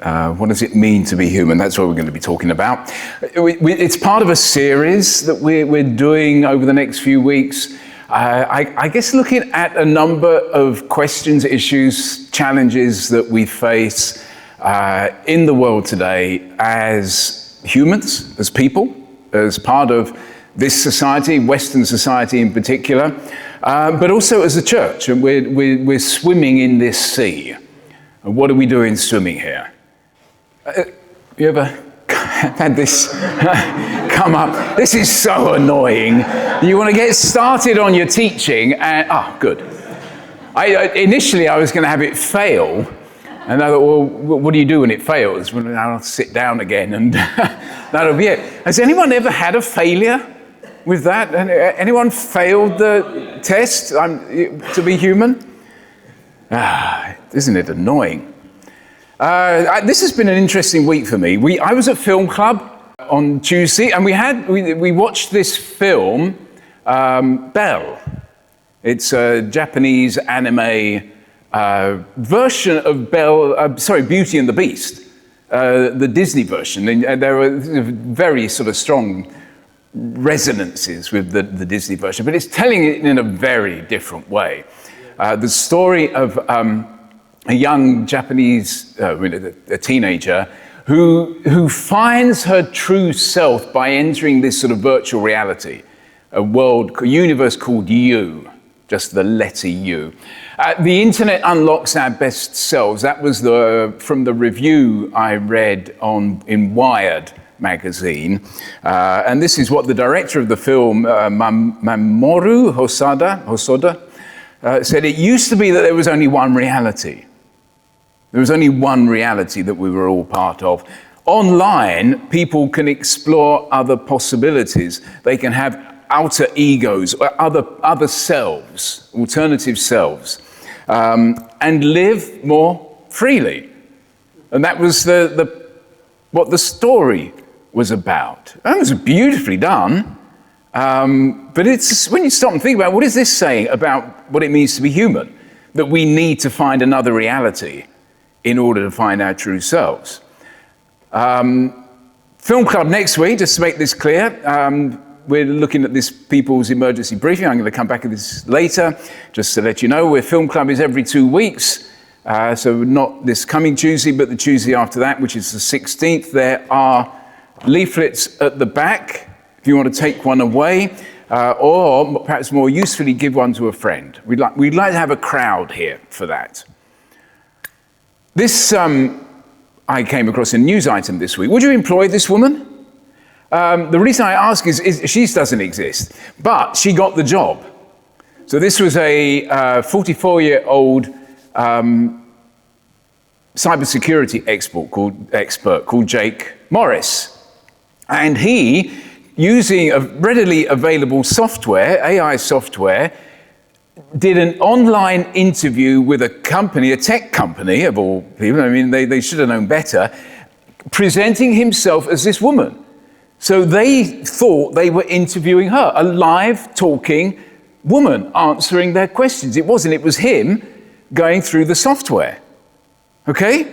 What does it mean to be human? That's what we're going to be talking about. It's part of a series that we're doing over the next few weeks. I guess looking at a number of questions, issues, challenges that we face in the world today as humans, as people, as part of this society, Western society in particular, but also as a church. And we're swimming in this sea. And what are we doing swimming here? You ever had this come up? This is so annoying. You want to get started on your teaching and, good. Initially I was going to have it fail, and I thought, well, what do you do when it fails? Well, I'll sit down again and that'll be it. Has anyone ever had a failure with that? Anyone failed the test to be human? Isn't it annoying? This has been an interesting week for me. I was at Film Club on Tuesday, and we watched this film, Belle. It's a Japanese anime version of Beauty and the Beast, the Disney version. And there were very sort of strong resonances with the Disney version, but it's telling it in a very different way. The story of a young Japanese, a teenager, who finds her true self by entering this sort of virtual reality, a universe called You, just the letter U. The internet unlocks our best selves. That was from the review I read in Wired magazine. And this is what the director of the film, Mamoru Hosoda, said. It used to be that there was only one reality. There was only one reality that we were all part of. Online, people can explore other possibilities. They can have outer egos, or other selves, alternative selves, and live more freely. And that was what the story was about. That was beautifully done. But it's when you stop and think about what is this saying about what it means to be human, that we need to find another reality in order to find our true selves. Film Club next week, just to make this clear, we're looking at this People's Emergency Briefing. I'm going to come back to this later, just to let you know. Film Club is every 2 weeks, so not this coming Tuesday, but the Tuesday after that, which is the 16th. There are leaflets at the back, if you want to take one away, or perhaps more usefully, give one to a friend. We'd like to have a crowd here for that. This, I came across a news item this week. Would you employ this woman? The reason I ask is she doesn't exist, but she got the job. So this was a 44-year-old cybersecurity expert called Jake Morris. And he, using a readily available software, AI software, did an online interview with a company, a tech company of all people. I mean, they should have known better, presenting himself as this woman. So they thought they were interviewing her, a live talking woman answering their questions. It wasn't, it was him going through the software. Okay?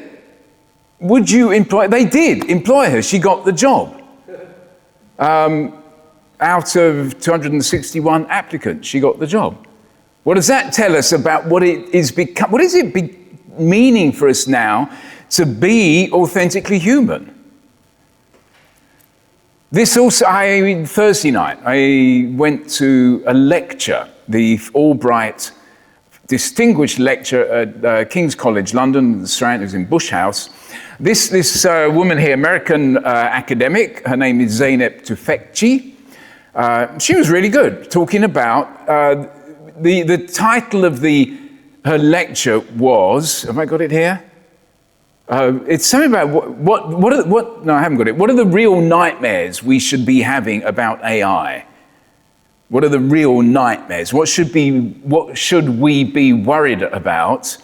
Would you employ? They did employ her. She got the job. Out of 261 applicants, she got the job. What does that tell us about what it is become? What is it meaning for us now to be authentically human? Thursday night, I went to a lecture, the Albright Distinguished Lecture at King's College London, the Strand, it was in Bush House. This woman here, American academic, her name is Zeynep Tufekci. She was really good, talking about the title of her lecture was, have I got it here? It's something about no, I haven't got it. What are the real nightmares we should be having about AI? What are the real nightmares? What should we be worried about?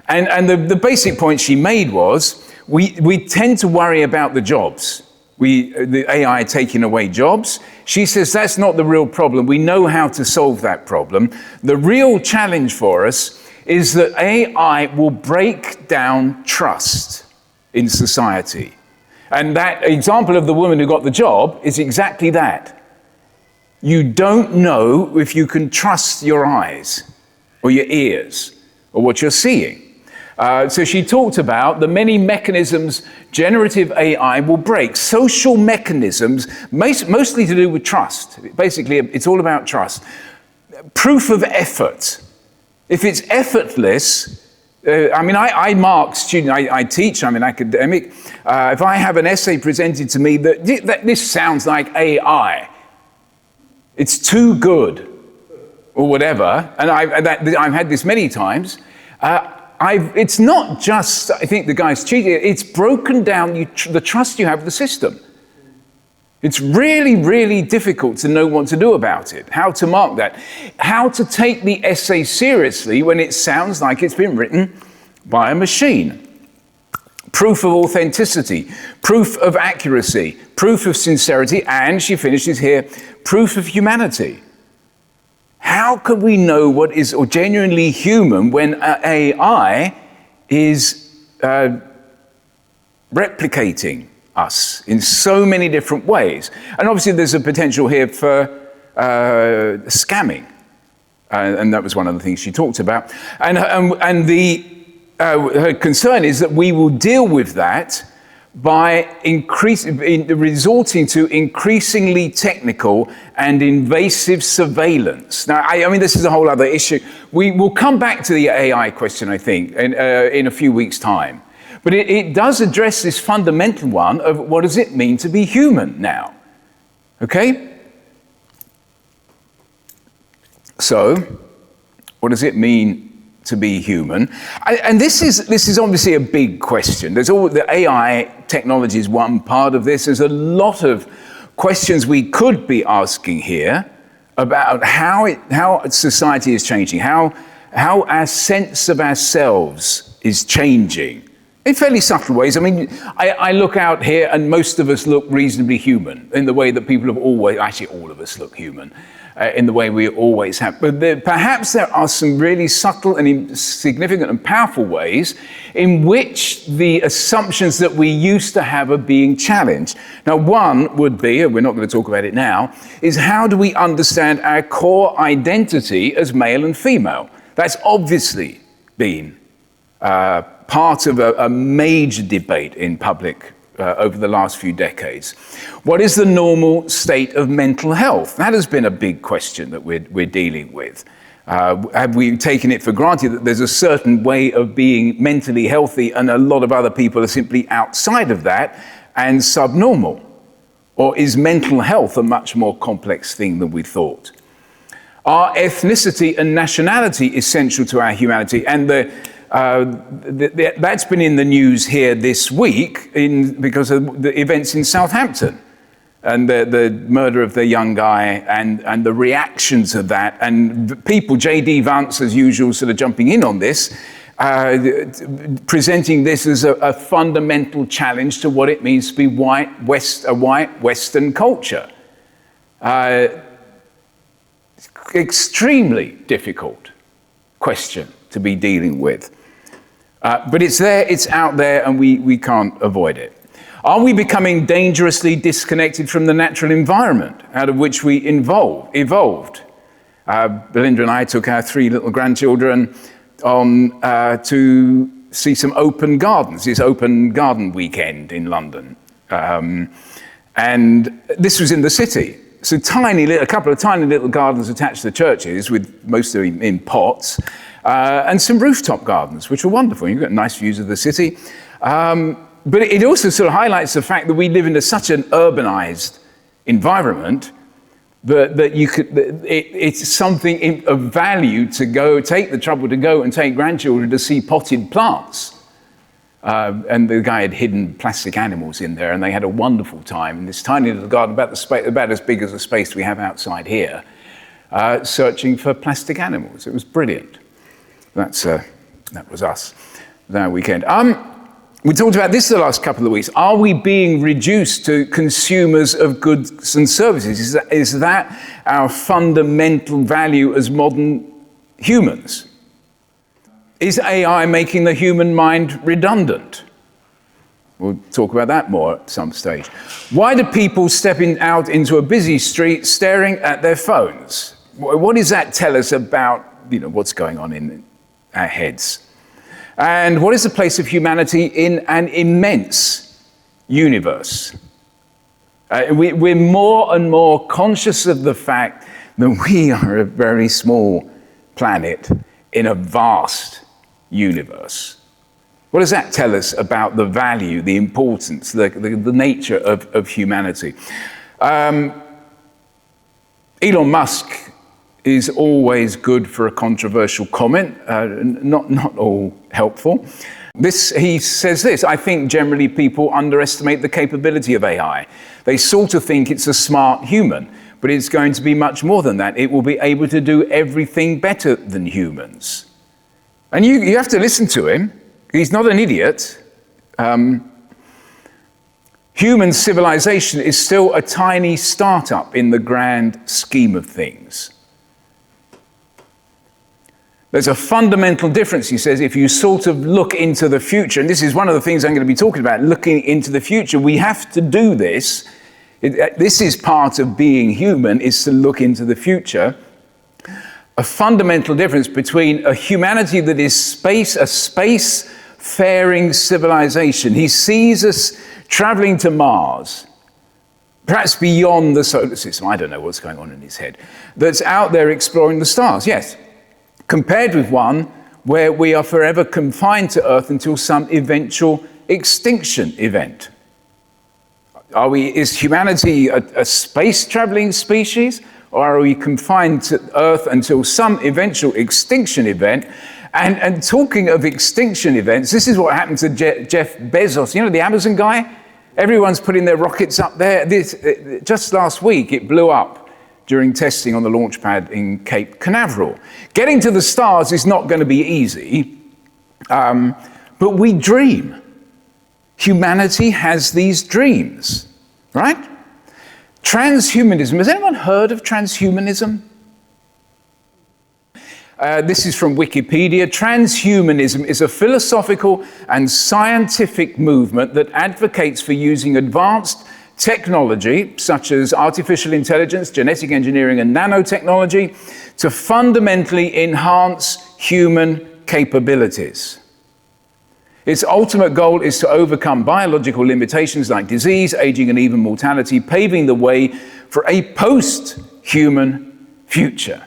And the basic point she made was, we tend to worry about the jobs. The AI taking away jobs. She says that's not the real problem. We know how to solve that problem. The real challenge for us is that AI will break down trust. in society. And that example of the woman who got the job is exactly that. You don't know if you can trust your eyes or your ears or what you're seeing. So she talked about the many mechanisms generative AI will break. Social mechanisms, mostly to do with trust. Basically, it's all about trust. Proof of effort. If it's effortless, I mark students, I teach, I'm an academic. If I have an essay presented to me that this sounds like AI, it's too good, or whatever, and I've had this many times, it's not just, I think the guy's cheating, it's broken down the trust you have with the system. It's really, really difficult to know what to do about it, how to mark that, how to take the essay seriously when it sounds like it's been written by a machine. Proof of authenticity, proof of accuracy, proof of sincerity, and she finishes here, proof of humanity. How can we know what is genuinely human when AI is replicating us in so many different ways? And obviously there's a potential here for scamming. And that was one of the things she talked about. And her concern is that we will deal with that by resorting to increasingly technical and invasive surveillance. Now, I mean, this is a whole other issue. We will come back to the AI question, I think, in a few weeks' time. But it does address this fundamental one of what does it mean to be human now? Okay? So, what does it mean to be human? And this is obviously a big question. There's all the AI technology is one part of this. There's a lot of questions we could be asking here about how society is changing, how our sense of ourselves is changing in fairly subtle ways. I mean, I look out here and most of us look reasonably human in the way that people have always, actually all of us look human. In the way we always have. But perhaps there are some really subtle and significant and powerful ways in which the assumptions that we used to have are being challenged. Now, one would be, and we're not going to talk about it now, is how do we understand our core identity as male and female? That's obviously been part of a major debate in public over the last few decades. What is the normal state of mental health? That has been a big question that we're dealing with. Have we taken it for granted that there's a certain way of being mentally healthy and a lot of other people are simply outside of that and subnormal? Or is mental health a much more complex thing than we thought? Are ethnicity and nationality essential to our humanity? And that's been in the news here this week because of the events in Southampton and the murder of the young guy and the reactions of that. And people, J.D. Vance, as usual, sort of jumping in on this, presenting this as a fundamental challenge to what it means to be a white Western culture. Extremely difficult question to be dealing with. But it's there, it's out there, and we can't avoid it. Are we becoming dangerously disconnected from the natural environment out of which we evolved? Belinda and I took our 3 little grandchildren on to see some open gardens, this open garden weekend in London. And this was in the city. So a couple of tiny little gardens attached to the churches, with most of them in pots, and some rooftop gardens, which were wonderful. You've got nice views of the city. But it also sort of highlights the fact that we live in such an urbanized environment that it's something of value to take the trouble to go and take grandchildren to see potted plants. And the guy had hidden plastic animals in there, and they had a wonderful time in this tiny little garden, about as big as the space we have outside here, searching for plastic animals. It was brilliant. That was us, that weekend. We talked about this the last couple of weeks. Are we being reduced to consumers of goods and services? Is that our fundamental value as modern humans? Is AI making the human mind redundant? We'll talk about that more at some stage. Why do people stepping out into a busy street staring at their phones? What does that tell us about, what's going on in our heads? And what is the place of humanity in an immense universe? We're more and more conscious of the fact that we are a very small planet in a vast universe. What does that tell us about the value, the importance, the nature of humanity? Elon Musk is always good for a controversial comment, not all helpful. He says this: I think generally people underestimate the capability of AI. They sort of think it's a smart human, but it's going to be much more than that. It will be able to do everything better than humans. And you have to listen to him. He's not an idiot. Human civilization is still a tiny startup in the grand scheme of things. There's a fundamental difference, he says, if you sort of look into the future, and this is one of the things I'm going to be talking about, looking into the future. We have to do this. This is part of being human, is to look into the future. A fundamental difference between a humanity that is a space-faring civilization. He sees us traveling to Mars, perhaps beyond the solar system. I don't know what's going on in his head. That's out there exploring the stars, yes. Compared with one where we are forever confined to Earth until some eventual extinction event. Is humanity a space-traveling species, or are we confined to Earth until some eventual extinction event? And talking of extinction events, this is what happened to Jeff Bezos, the Amazon guy? Everyone's putting their rockets up there. Just last week, it blew up during testing on the launch pad in Cape Canaveral. Getting to the stars is not going to be easy, but we dream. Humanity has these dreams, right? Transhumanism. Has anyone heard of transhumanism? This is from Wikipedia. Transhumanism is a philosophical and scientific movement that advocates for using advanced technology, such as artificial intelligence, genetic engineering, and nanotechnology, to fundamentally enhance human capabilities. Its ultimate goal is to overcome biological limitations like disease, aging, and even mortality, paving the way for a post-human future.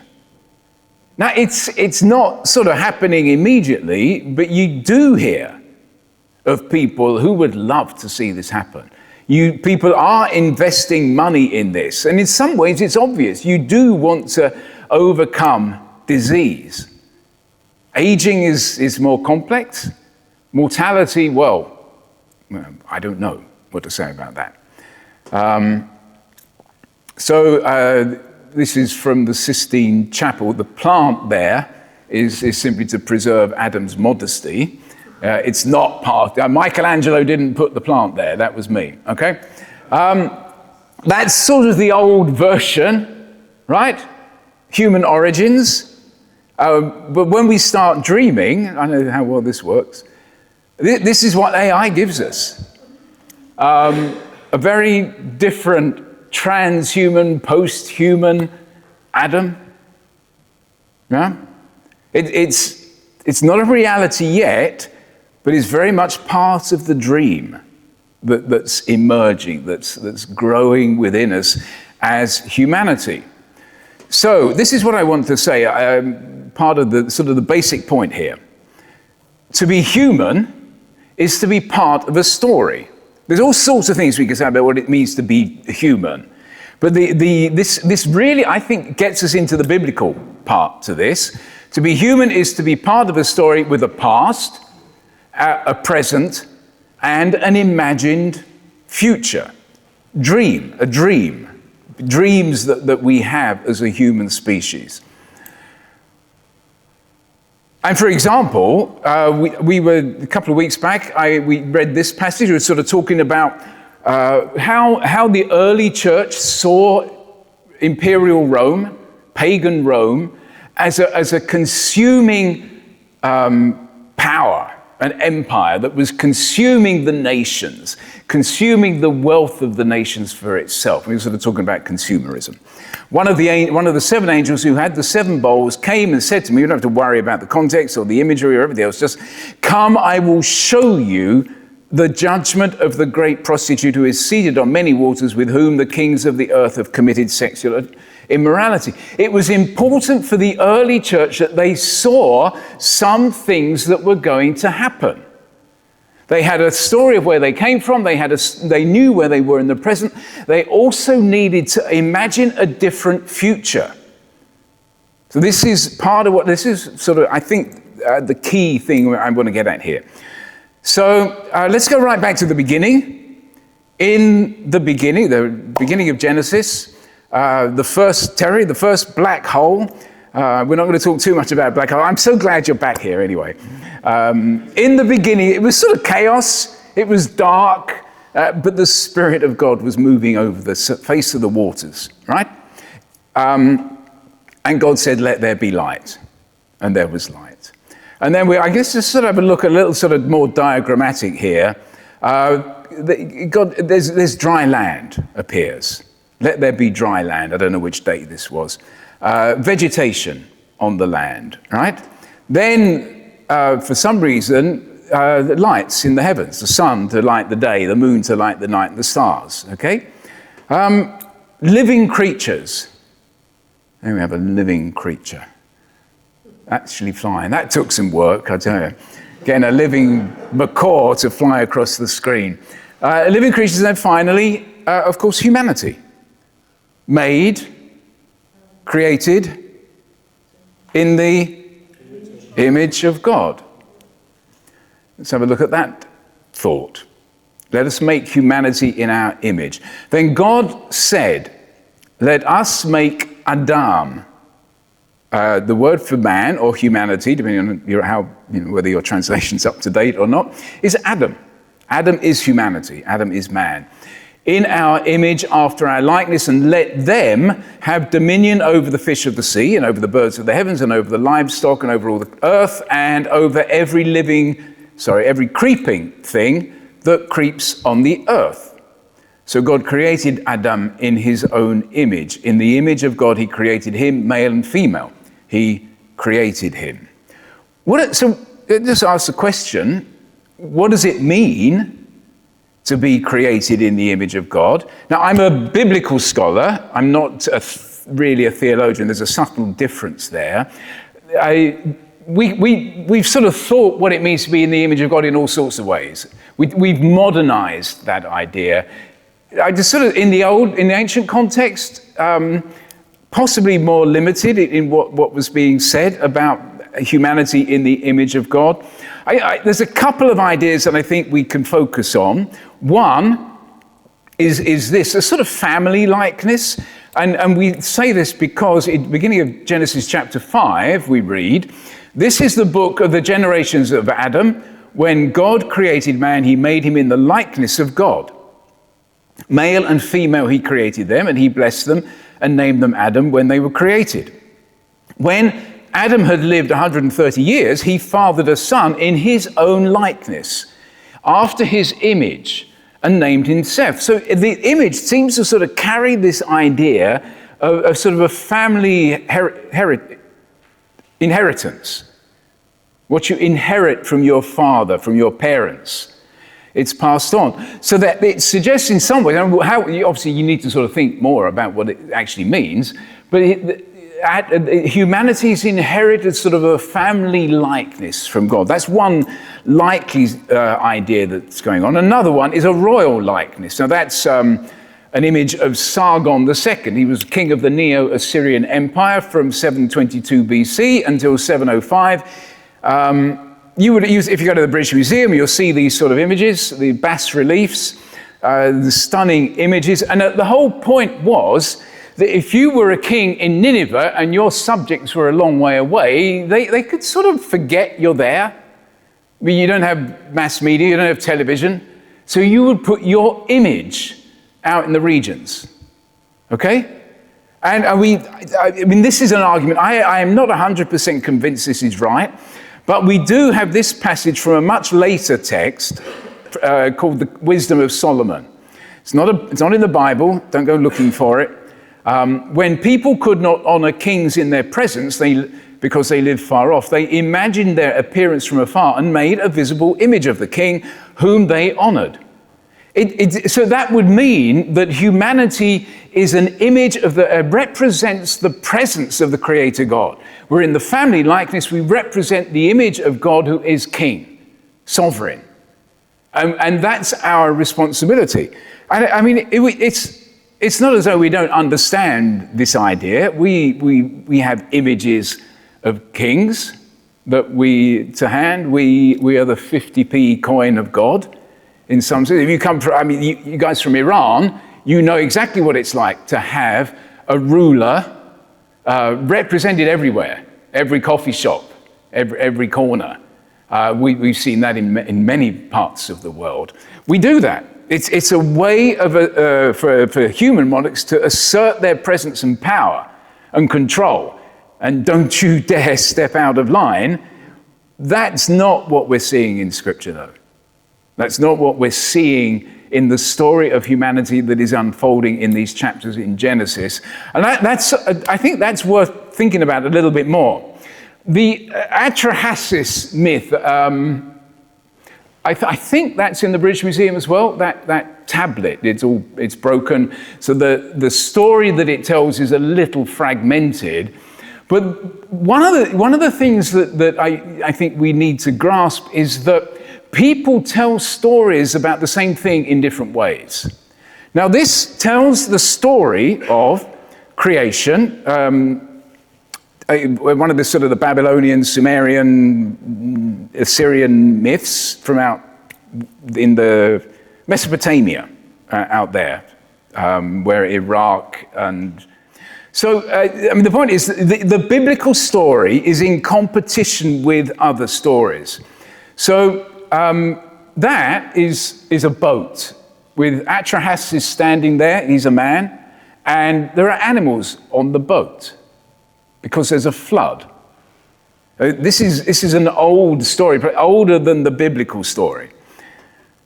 Now, it's not sort of happening immediately, but you do hear of people who would love to see this happen. People are investing money in this, and in some ways it's obvious. You do want to overcome disease. Aging is more complex. Mortality, well, I don't know what to say about that. This is from the Sistine Chapel. The plant there is simply to preserve Adam's modesty. It's not part. Michelangelo didn't put the plant there. That was me. Okay, that's sort of the old version, right? Human origins. But when we start dreaming, I know how well this works. This is what AI gives us. A very different transhuman, post-human Adam. Yeah, it's not a reality yet. But it's very much part of the dream that's emerging, that's growing within us as humanity. So this is what I want to say, part of the sort of the basic point here. To be human is to be part of a story. There's all sorts of things we can say about what it means to be human. But this really, I think, gets us into the biblical part to this. To be human is to be part of a story with a past, a present, and an imagined future. A dream. Dreams that we have as a human species. And for example, we were, a couple of weeks back, we read this passage. We were sort of talking about how the early church saw imperial Rome, pagan Rome, as a consuming power, an empire that was consuming the nations, consuming the wealth of the nations for itself. We were sort of talking about consumerism. One of the seven angels who had the seven bowls came and said to me, you don't have to worry about the context or the imagery or everything else, just come, I will show you the judgment of the great prostitute who is seated on many waters, with whom the kings of the earth have committed sexual immorality. It was important for the early church that they saw some things that were going to happen. They had a story of where they came from. They knew where they were in the present. They also needed to imagine a different future. So this is part of what, this is sort of, I think, the key thing I want to get at here. So let's go right back to the beginning. In the beginning of Genesis, the first black hole. We're not going to talk too much about black hole. I'm so glad you're back here anyway. In the beginning, it was sort of chaos. It was dark, but the Spirit of God was moving over the face of the waters, right? And God said, let there be light. And there was light. And then I guess just sort of have a look a little sort of more diagrammatic here. There's dry land appears. Let there be dry land. I don't know which day this was. Vegetation on the land, right? Then, for some reason, the lights in the heavens, the sun to light the day, the moon to light the night, and the stars, okay? Living creatures. There we have a living creature. Actually flying. That took some work, I tell you. Getting a living macaw to fly across the screen. Living creatures, and then finally, of course, humanity. Made, created in the image of God. Let's have a look at that thought. Let us make humanity in our image. Then God said, let us make Adam. The word for man or humanity, depending on whether your translation's up to date or not, is Adam. Adam is humanity. Adam is man. In our image, after our likeness, and let them have dominion over the fish of the sea, and over the birds of the heavens, and over the livestock, and over all the earth, and over every creeping thing that creeps on the earth. So God created Adam in his own image. In the image of God, he created him, male and female. He created him. So just ask the question, what does it mean to be created in the image of God? Now, I'm a biblical scholar. I'm not really a theologian. There's a subtle difference there. We've sort of thought what it means to be in the image of God in all sorts of ways. We've modernized that idea. I just sort of, in the ancient context, possibly more limited in what was being said about humanity in the image of God. There's a couple of ideas that I think we can focus on. One is this, a sort of family likeness. And we say this because at the beginning of Genesis chapter 5, we read, this is the book of the generations of Adam. When God created man, he made him in the likeness of God. Male and female he created them, and he blessed them and named them Adam when they were created. When Adam had lived 130 years, he fathered a son in his own likeness, after his image, and named him Seth. So the image seems to sort of carry this idea of sort of a family inheritance. What you inherit from your father, from your parents. It's passed on. So that it suggests in some way, obviously you need to sort of think more about what it actually means, but humanity's inherited sort of a family likeness from God. That's one likely idea that's going on. Another one is a royal likeness. Now that's an image of Sargon II. He was king of the Neo-Assyrian Empire from 722 BC until 705. You would use, if you go to the British Museum, you'll see these sort of images, the bas reliefs, the stunning images. And the whole point was that if you were a king in Nineveh and your subjects were a long way away, they could sort of forget you're there. I mean, you don't have mass media, you don't have television. So you would put your image out in the regions. Okay? And I mean, this is an argument. I am not 100% convinced this is right. But we do have this passage from a much later text called the Wisdom of Solomon. It's not in the Bible, don't go looking for it. When people could not honor kings in their presence, because they lived far off, they imagined their appearance from afar and made a visible image of the king whom they honored. So that would mean that humanity is an image of represents the presence of the Creator God. We're in the family likeness, we represent the image of God who is king, sovereign. And that's our responsibility. I mean, it's not as though we don't understand this idea. We have images of kings that we are the 50p coin of God. In some sense, if you come from, you guys from Iran, you know exactly what it's like to have a ruler represented everywhere, every coffee shop, every corner. We've seen that in many parts of the world. We do that. It's a way for human monarchs to assert their presence and power and control. And don't you dare step out of line. That's not what we're seeing in Scripture, though. That's not what we're seeing in the story of humanity that is unfolding in these chapters in Genesis. And I think that's worth thinking about a little bit more. The Atrahasis myth, I think that's in the British Museum as well, that tablet, it's broken. So the story that it tells is a little fragmented. But one of the things that I think we need to grasp is that people tell stories about the same thing in different ways. Now, this tells the story of creation. One of the sort of the Babylonian, Sumerian, Assyrian myths from out in the Mesopotamia out there, where Iraq and... So, the point is the biblical story is in competition with other stories. So, that is a boat with Atrahasis standing there, he's a man, and there are animals on the boat because there's a flood. This is an old story, but older than the biblical story.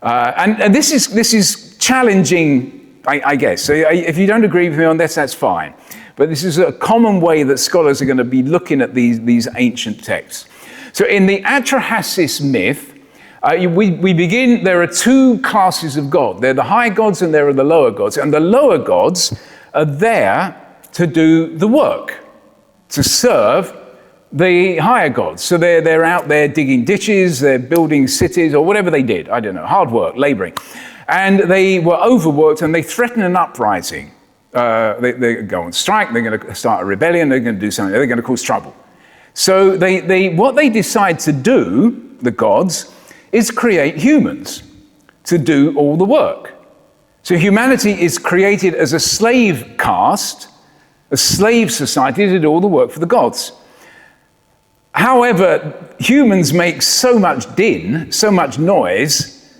And this is challenging, I guess. So if you don't agree with me on this, that's fine. But this is a common way that scholars are going to be looking at these ancient texts. So in the Atrahasis myth, we begin, there are two classes of God. There are the high gods and there are the lower gods. And the lower gods are there to do the work, to serve the higher gods. So they're out there digging ditches, they're building cities, or whatever they did. I don't know, hard work, laboring. And they were overworked and they threaten an uprising. They go on strike, they're going to start a rebellion, they're going to do something, they're going to cause trouble. So what they decide to do, the gods, is create humans to do all the work. So humanity is created as a slave caste, a slave society to do all the work for the gods. However, humans make so much din, so much noise,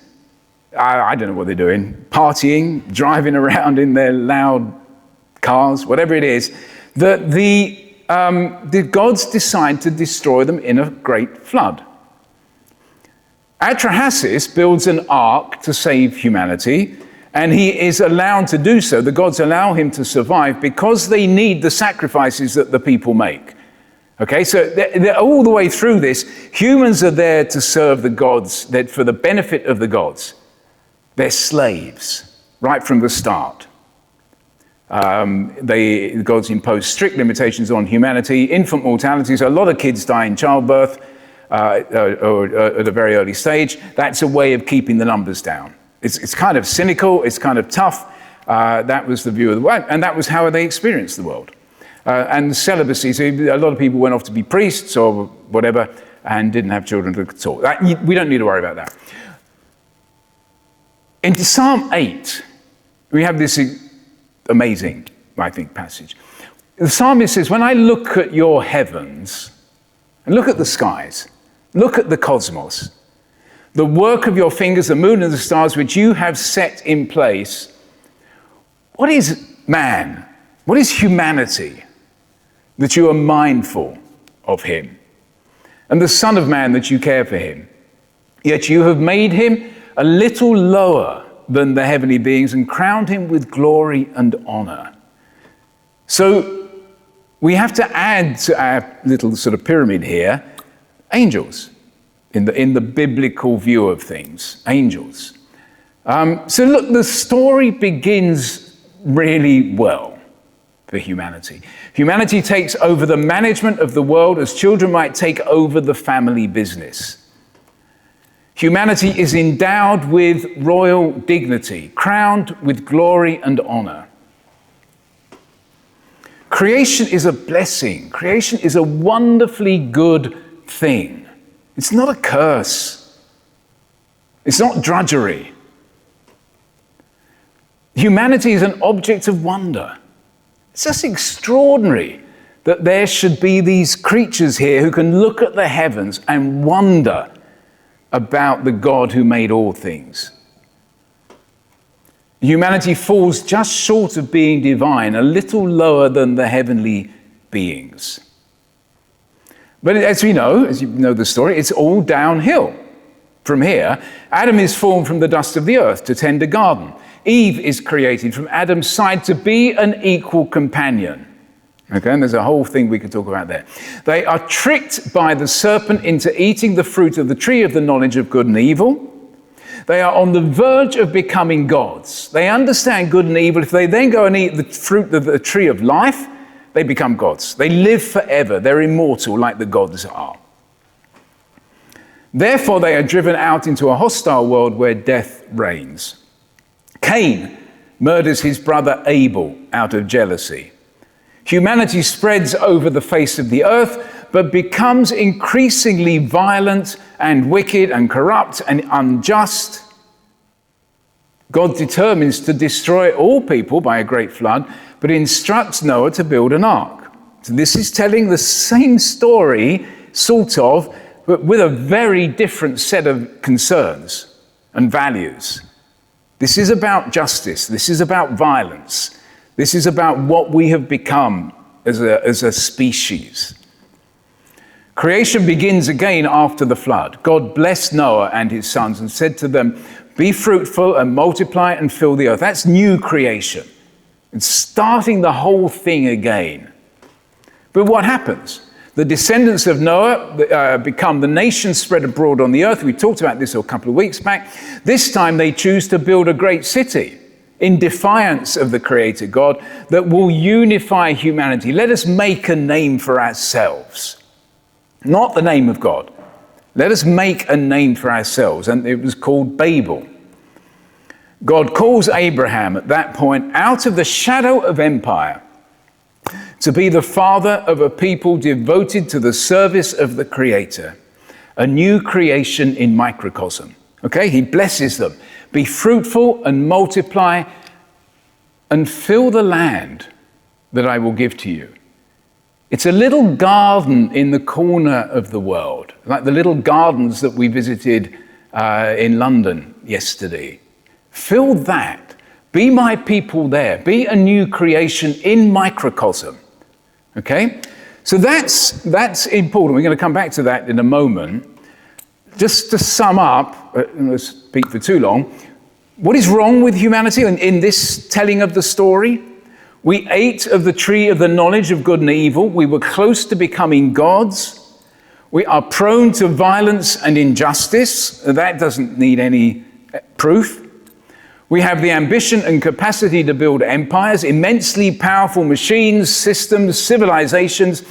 I don't know what they're doing, partying, driving around in their loud cars, whatever it is, that the gods decide to destroy them in a great flood. Atrahasis builds an ark to save humanity, and he is allowed to do so. The gods allow him to survive because they need the sacrifices that the people make. Okay, so they're all the way through this, humans are there to serve the gods, that for the benefit of the gods. They're slaves right from the start. The gods impose strict limitations on humanity, infant mortality, so a lot of kids die in childbirth or at a very early stage. That's a way of keeping the numbers down. It's kind of cynical, it's kind of tough. That was the view of the world, and that was how they experienced the world. And celibacy, so a lot of people went off to be priests or whatever and didn't have children at all. We don't need to worry about that. In Psalm 8, we have this amazing, I think, passage. The psalmist says, when I look at your heavens, and look at the skies, look at the cosmos, the work of your fingers, the moon and the stars which you have set in place, what is man? What is humanity that you are mindful of him? and the Son of Man that you care for him. Yet you have made him a little lower than the heavenly beings and crowned him with glory and honor. So we have to add to our little sort of pyramid here, angels, in the biblical view of things, angels. So look, the story begins really well for humanity. Humanity takes over the management of the world as children might take over the family business. Humanity is endowed with royal dignity, crowned with glory and honor. Creation is a blessing. Creation is a wonderfully good thing. It's not a curse. It's not drudgery. Humanity is an object of wonder. It's just extraordinary that there should be these creatures here who can look at the heavens and wonder about the God who made all things. Humanity falls just short of being divine, a little lower than the heavenly beings. But as you know the story, it's all downhill from here. Adam is formed from the dust of the earth to tend a garden. Eve is created from Adam's side to be an equal companion. Okay, and there's a whole thing we could talk about there. They are tricked by the serpent into eating the fruit of the tree of the knowledge of good and evil. They are on the verge of becoming gods. They understand good and evil. If they then go and eat the fruit of the tree of life, they become gods. They live forever. They're immortal like the gods are. Therefore, they are driven out into a hostile world where death reigns. Cain murders his brother Abel out of jealousy. Humanity spreads over the face of the earth, but becomes increasingly violent and wicked and corrupt and unjust. God determines to destroy all people by a great flood, but instructs Noah to build an ark. So this is telling the same story, sort of, but with a very different set of concerns and values. This is about justice. This is about violence. This is about what we have become as a species. Creation begins again after the flood. God blessed Noah and his sons and said to them, "Be fruitful and multiply and fill the earth." That's new creation. It's starting the whole thing again. But what happens? The descendants of Noah become the nation spread abroad on the earth. We talked about this a couple of weeks back. This time they choose to build a great city in defiance of the Creator God that will unify humanity. Let us make a name for ourselves. Not the name of God. Let us make a name for ourselves. And it was called Babel. God calls Abraham at that point out of the shadow of empire to be the father of a people devoted to the service of the Creator, a new creation in microcosm. Okay, he blesses them. Be fruitful and multiply and fill the land that I will give to you. It's a little garden in the corner of the world, like the little gardens that we visited in London yesterday. Fill that. Be my people there. Be a new creation in microcosm. Okay? So that's important. We're going to come back to that in a moment. Just to sum up, I don't want to speak for too long, what is wrong with humanity in this telling of the story? We ate of the tree of the knowledge of good and evil. We were close to becoming gods. We are prone to violence and injustice. That doesn't need any proof. We have the ambition and capacity to build empires, immensely powerful machines, systems, civilizations.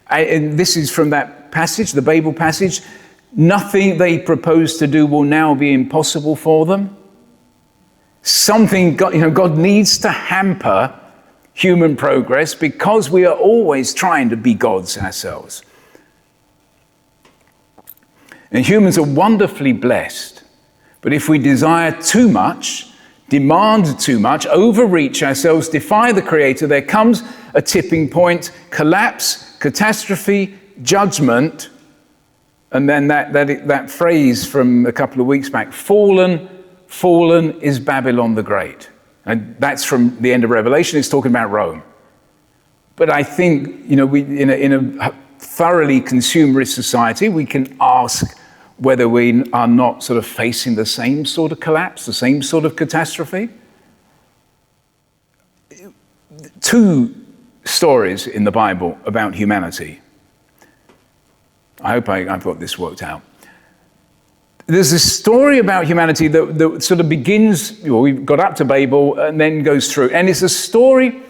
And this is from that passage, the Babel passage. Nothing they propose to do will now be impossible for them. God needs to hamper human progress because we are always trying to be gods ourselves. And humans are wonderfully blessed. But if we desire too much, demand too much, overreach ourselves, defy the Creator, there comes a tipping point, collapse, catastrophe, judgment. And then that phrase from a couple of weeks back, fallen is Babylon the Great. And that's from the end of Revelation. It's talking about Rome. But I think, we in a thoroughly consumerist society, we can ask whether we are not sort of facing the same sort of collapse, the same sort of catastrophe. Two stories in the Bible about humanity. I hope I've got this worked out. There's a story about humanity that sort of begins, well, we got up to Babel and then goes through. And it's a story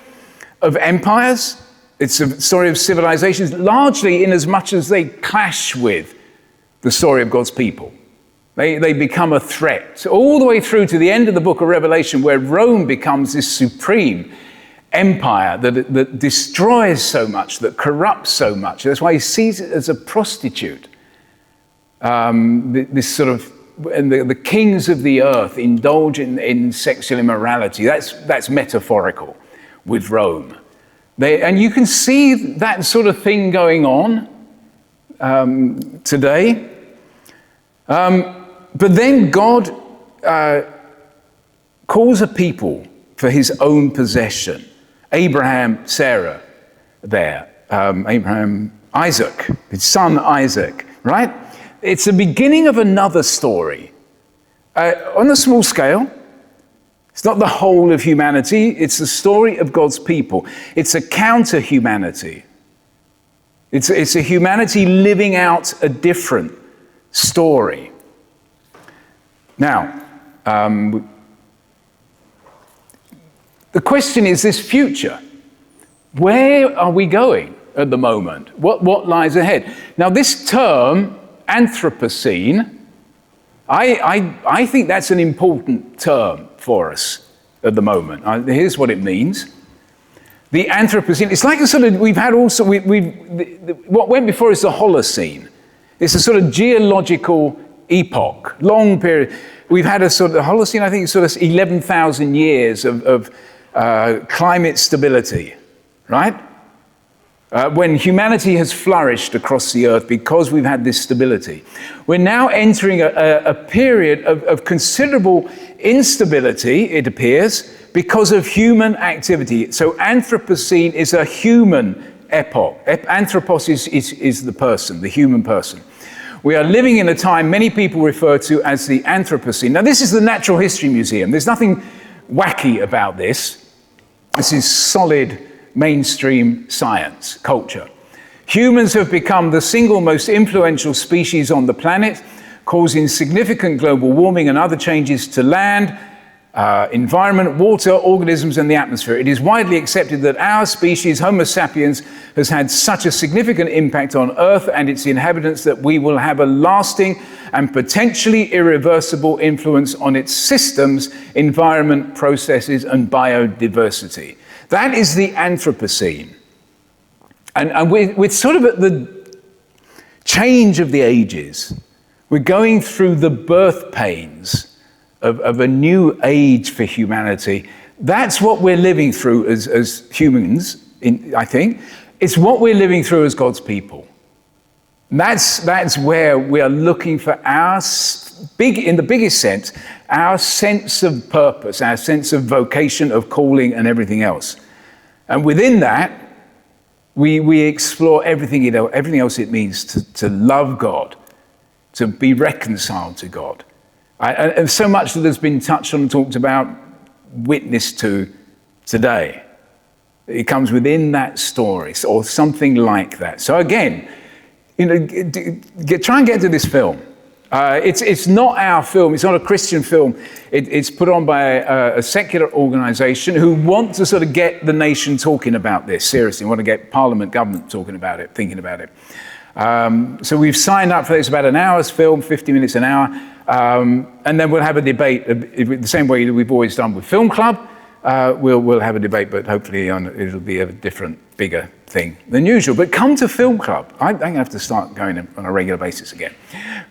of empires. It's a story of civilizations, largely in as much as they clash with the story of God's people. They become a threat, all the way through to the end of the book of Revelation, where Rome becomes this supreme empire that destroys so much, that corrupts so much. That's why he sees it as a prostitute. This sort of, and the kings of the earth indulge in sexual immorality. That's metaphorical with Rome. And you can see that sort of thing going on today. But then God calls a people for his own possession. Abraham, Sarah there. Abraham, Isaac, his son Isaac, right? It's the beginning of another story. On a small scale, it's not the whole of humanity, it's the story of God's people. It's a counter-humanity. It's a humanity living out a different story. Now, the question is this future. Where are we going at the moment? What lies ahead? Now, this term, Anthropocene, I think that's an important term for us at the moment. Here's what it means. The Anthropocene, it's like a sort of, we've had also, what went before is the Holocene. It's a sort of geological epoch, long period. We've had a sort of, the Holocene, I think it's sort of 11,000 years of climate stability, right? When humanity has flourished across the earth because we've had this stability. We're now entering a period of considerable instability, it appears, because of human activity. So Anthropocene is a human epoch. Anthropos is the person, the human person. We are living in a time many people refer to as the Anthropocene. Now, this is the Natural History Museum. There's nothing wacky about this. This is solid mainstream science, culture. Humans have become the single most influential species on the planet, causing significant global warming and other changes to land, environment, water, organisms, and the atmosphere. It is widely accepted that our species, Homo sapiens, has had such a significant impact on Earth and its inhabitants that we will have a lasting and potentially irreversible influence on its systems, environment, processes, and biodiversity. That is the Anthropocene. And we're sort of at the change of the ages. We're going through the birth pains of a new age for humanity. That's what we're living through as humans, I think. It's what we're living through as God's people. And that's where we are looking for our, in the biggest sense, our sense of purpose, our sense of vocation, of calling, and everything else. And within that, we explore everything else it means to love God, to be reconciled to God. And so much that has been touched on and talked about, witnessed to today. It comes within that story, or something like that. So again, try and get to this film. It's not our film. It's not a Christian film. It's put on by a secular organisation who want to sort of get the nation talking about this seriously. Want to get Parliament, government talking about it, thinking about it. So we've signed up for this, about an hour's film, 50 minutes an hour, and then we'll have a debate the same way that we've always done with Film Club. We'll have a debate, but hopefully it'll be a different, bigger thing than usual. But come to Film Club. I'm going to have to start going on a regular basis again.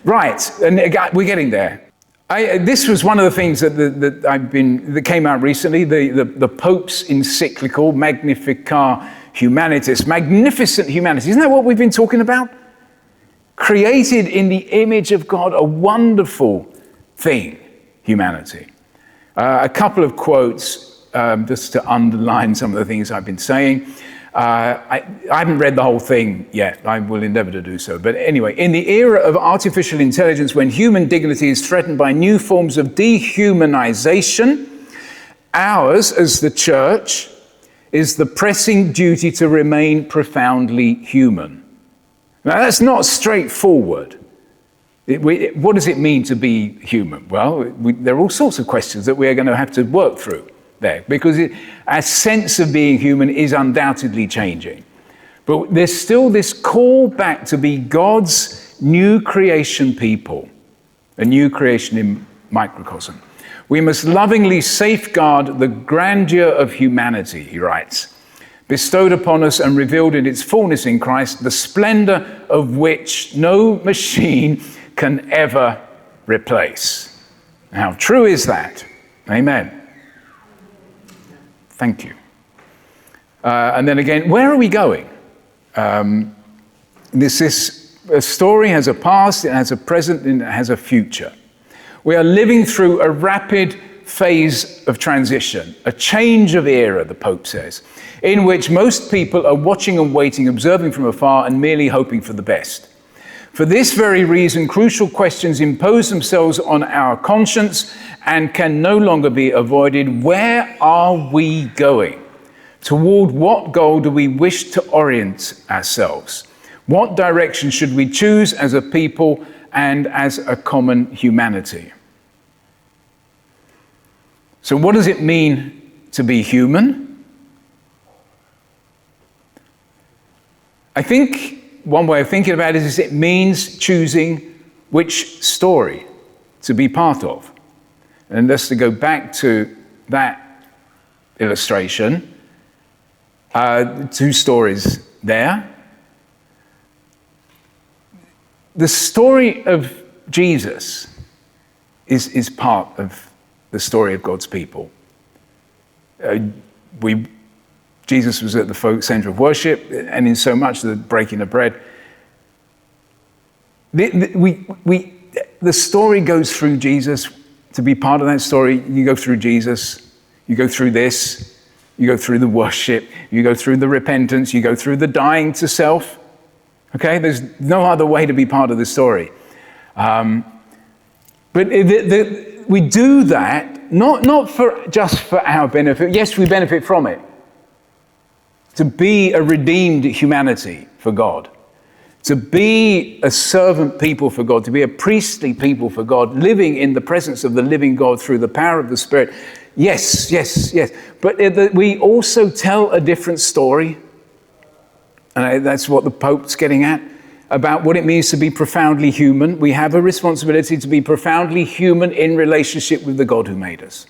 Right, and we're getting there. This was one of the things that came out recently, the Pope's encyclical, Magnificat Humanitas, magnificent humanity. Isn't that what we've been talking about? Created in the image of God, a wonderful thing, humanity. A couple of quotes just to underline some of the things I've been saying. I haven't read the whole thing yet. I will endeavor to do so. But anyway, in the era of artificial intelligence, when human dignity is threatened by new forms of dehumanization, ours as the church is the pressing duty to remain profoundly human. Now, that's not straightforward. What does it mean to be human? Well, there are all sorts of questions that we are going to have to work through there, because our sense of being human is undoubtedly changing. But there's still this call back to be God's new creation people, a new creation in microcosm. We must lovingly safeguard the grandeur of humanity, he writes, bestowed upon us and revealed in its fullness in Christ, the splendor of which no machine can ever replace. How true is that? Amen. Thank you. And then again, where are we going? A story has a past, it has a present, and it has a future. We are living through a rapid phase of transition, a change of era, the Pope says, in which most people are watching and waiting, observing from afar, and merely hoping for the best. For this very reason, crucial questions impose themselves on our conscience and can no longer be avoided. Where are we going? Toward what goal do we wish to orient ourselves? What direction should we choose as a people and as a common humanity? So what does it mean to be human? I think one way of thinking about it is it means choosing which story to be part of. And just to go back to that illustration, two stories there. The story of Jesus is part of the story of God's people. Jesus was at the center of worship, and in so much the breaking of bread. The story goes through Jesus. To be part of that story, you go through Jesus, you go through this, you go through the worship, you go through the repentance, you go through the dying to self. Okay, there's no other way to be part of the story. But we do that not just for our benefit. Yes, we benefit from it. To be a redeemed humanity for God, to be a servant people for God, to be a priestly people for God, living in the presence of the living God through the power of the Spirit. Yes. But we also tell a different story, and that's what the Pope's getting at, about what it means to be profoundly human. We have a responsibility to be profoundly human in relationship with the God who made us.